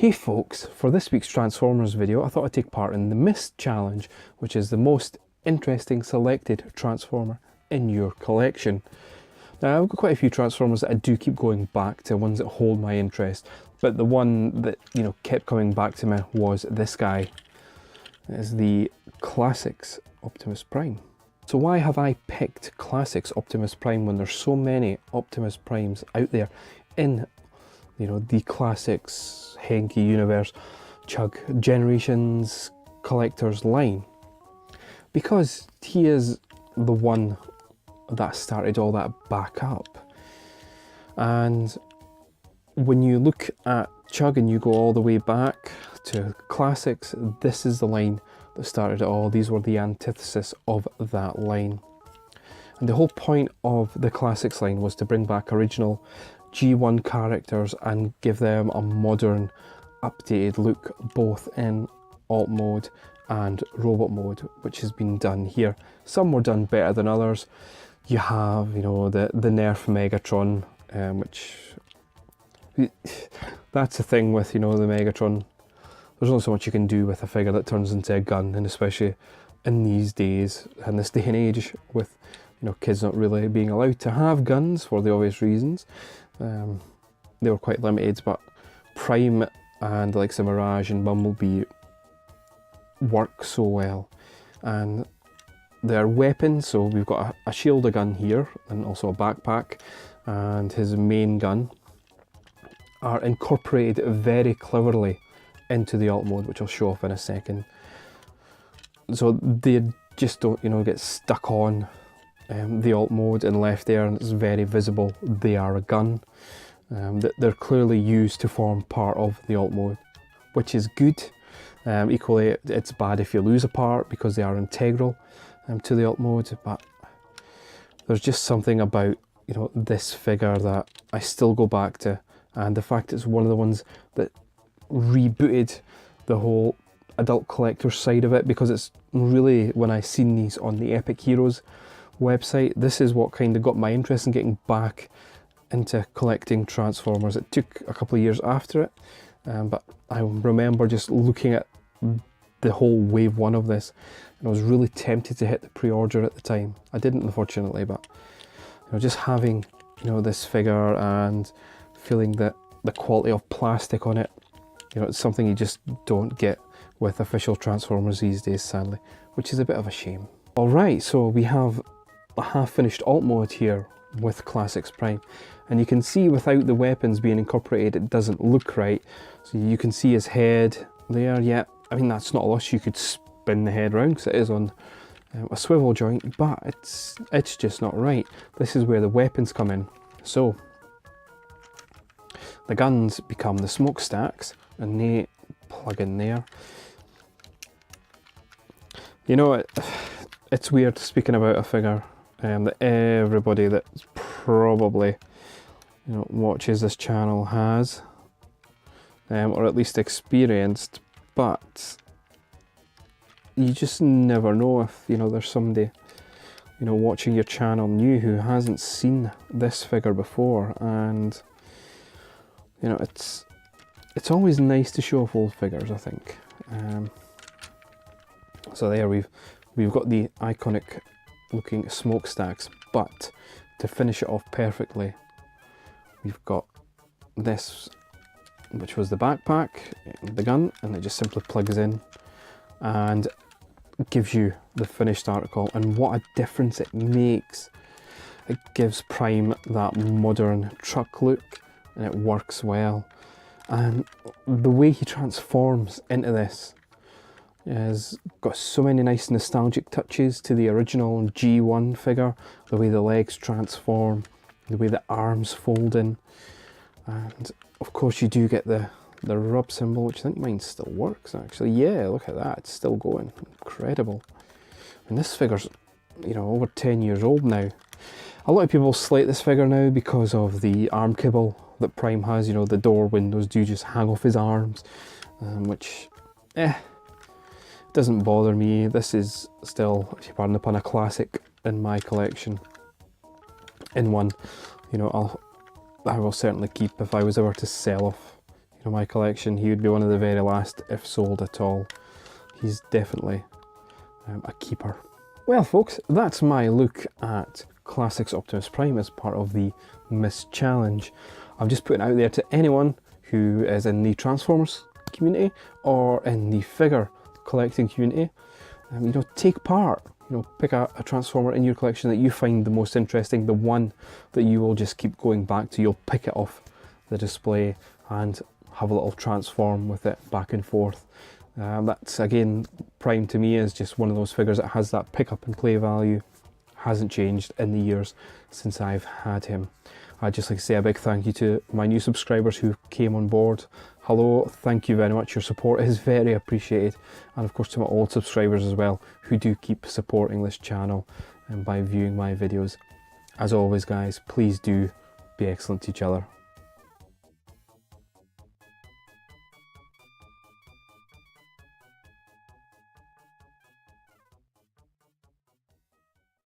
Hey folks, for this week's Transformers video I thought I'd take part in the M.I.S.T challenge, which is the most interesting selected Transformer in your collection. Now I've got quite a few Transformers that I do keep going back to, ones that hold my interest, but the one that kept coming back to me was this guy. It is the Classics Optimus Prime. So why have I picked Classics Optimus Prime when there's so many Optimus Primes out there in the Classics, Henke Universe, Chug Generations Collectors line? Because he is the one that started all that back up. And when you look at Chug and you go all the way back to Classics, this is the line that started it all. These were the antithesis of that line. And the whole point of the Classics line was to bring back original G1 characters and give them a modern, updated look, both in alt mode and robot mode, which has been done here. Some were done better than others. You have, the Nerf Megatron, which that's the thing with, the Megatron. There's only so much you can do with a figure that turns into a gun, and especially in these days, in this day and age, with kids not really being allowed to have guns for the obvious reasons. They were quite limited, but Prime and like some Mirage and Bumblebee work so well. And their weapons, so we've got a shield, a gun here, and also a backpack, and his main gun are incorporated very cleverly into the alt mode, which I'll show off in a second. So they just don't, get stuck on the alt mode and left there, and it's very visible they are a gun. They're clearly used to form part of the alt mode, which is good. Equally, it's bad if you lose a part because they are integral to the alt mode, but there's just something about this figure that I still go back to, and the fact it's one of the ones that rebooted the whole adult collector side of it, because it's really, when I seen these on the Epic Heroes website, this is what kind of got my interest in getting back into collecting Transformers. It took a couple of years after it, but I remember just looking at the whole wave one of this, and I was really tempted to hit the pre-order at the time. I didn't, unfortunately, but just having this figure and feeling that the quality of plastic on it, it's something you just don't get with official Transformers these days, sadly, which is a bit of a shame. Alright, so we have a half-finished alt mode here with Classics Prime, and you can see without the weapons being incorporated it doesn't look right. So you can see his head there. Yeah, I mean, that's not a loss. You could spin the head around because it is on a swivel joint, but it's just not right. This is where the weapons come in. So the guns become the smokestacks, and they plug in there. It's weird speaking about a figure that everybody that's probably watches this channel has, or at least experienced, but you just never know if there's somebody watching your channel new who hasn't seen this figure before. And it's always nice to show off old figures, I think. So there we've got the iconic looking smokestacks, but to finish it off perfectly, we've got this, which was the backpack, the gun, and it just simply plugs in and gives you the finished article. And what a difference it makes. It gives Prime that modern truck look, and it works well. And the way he transforms into this has got so many nice nostalgic touches to the original G1 figure. The way the legs transform, the way the arms fold in, and of course you do get the rub symbol, which I think mine still works actually. Yeah, look at that, it's still going. Incredible. And this figure's over 10 years old now. A lot of people slate this figure now because of the arm kibble that Prime has. The door windows do just hang off his arms, which doesn't bother me. This is still, if you pardon the pun, a classic in my collection. In one, I will certainly keep if I was ever to sell off in my collection, he would be one of the very last, if sold at all. He's definitely a keeper. Well folks, that's my look at Classics Optimus Prime as part of the M.I.S.T challenge. I'm just putting it out there to anyone who is in the Transformers community or in the figure collecting community. You know, take part. You know, pick a Transformer in your collection that you find the most interesting, the one that you will just keep going back to. You'll pick it off the display and have a little transform with it back and forth. That's, again, Prime to me is just one of those figures that has that pick up and play value. Hasn't changed in the years since I've had him. I'd just like to say a big thank you to my new subscribers who came on board. Hello, thank you very much. Your support is very appreciated. And of course to my old subscribers as well, who do keep supporting this channel and by viewing my videos. As always guys, please do be excellent to each other.